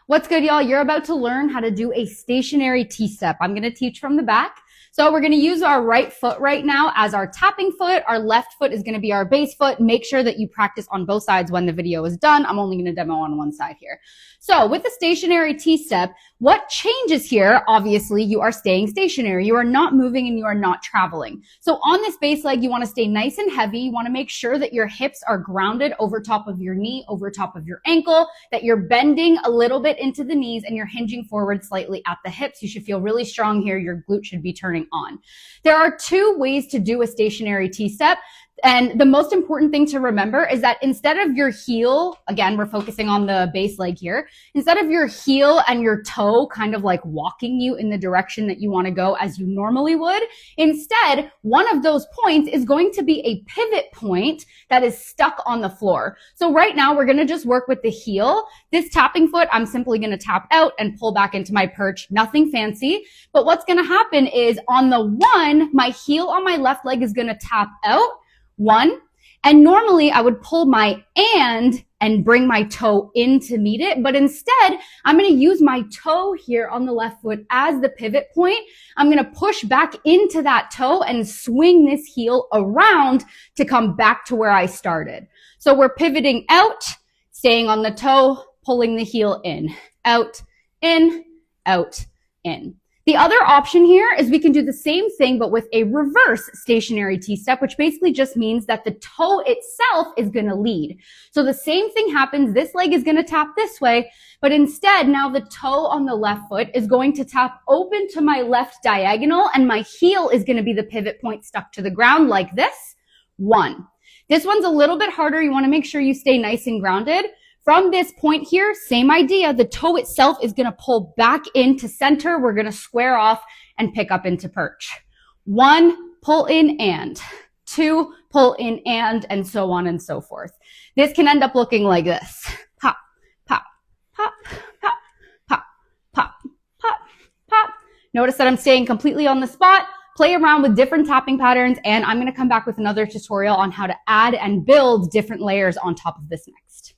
What's good, y'all? You're about to learn how to do a stationary T-step. I'm going to teach from the back. So we're going to use our right foot right now as our tapping foot. Our left foot is going to be our base foot. Make sure that you practice on both sides when the video is done. I'm only going to demo on one side here. So with the stationary T-step, what changes here? Obviously, you are staying stationary. You are not moving and you are not traveling. So on this base leg, you want to stay nice and heavy. You want to make sure that your hips are grounded over top of your knee, over top of your ankle, that you're bending a little bit into the knees and you're hinging forward slightly at the hips. You should feel really strong here. Your glute should be turning on. There are two ways to do a stationary T-step. And the most important thing to remember is that instead of your heel, again, we're focusing on the base leg here, instead of your heel and your toe kind of like walking you in the direction that you want to go as you normally would, instead, one of those points is going to be a pivot point that is stuck on the floor. So right now, we're going to just work with the heel. This tapping foot, I'm simply going to tap out and pull back into my perch. Nothing fancy. But what's going to happen is on the one, my heel on my left leg is going to tap out. One, and normally I would pull my and bring my toe in to meet it, but instead I'm going to use my toe here on the left foot as the pivot point. I'm going to push back into that toe and swing this heel around to come back to where I started. So we're pivoting out, staying on the toe, pulling the heel in, out, in, out, in. The other option here is we can do the same thing, but with a reverse stationary T-step, which basically just means that the toe itself is going to lead. So the same thing happens. This leg is going to tap this way, but instead now the toe on the left foot is going to tap open to my left diagonal and my heel is going to be the pivot point stuck to the ground like this. One. This one's a little bit harder. You want to make sure you stay nice and grounded. From this point here, same idea. The toe itself is going to pull back into center. We're going to square off and pick up into perch. One, pull in and. Two, pull in and so on and so forth. This can end up looking like this. Pop, pop, pop, pop, pop, pop, pop, pop. Notice that I'm staying completely on the spot. Play around with different tapping patterns, and I'm going to come back with another tutorial on how to add and build different layers on top of this next.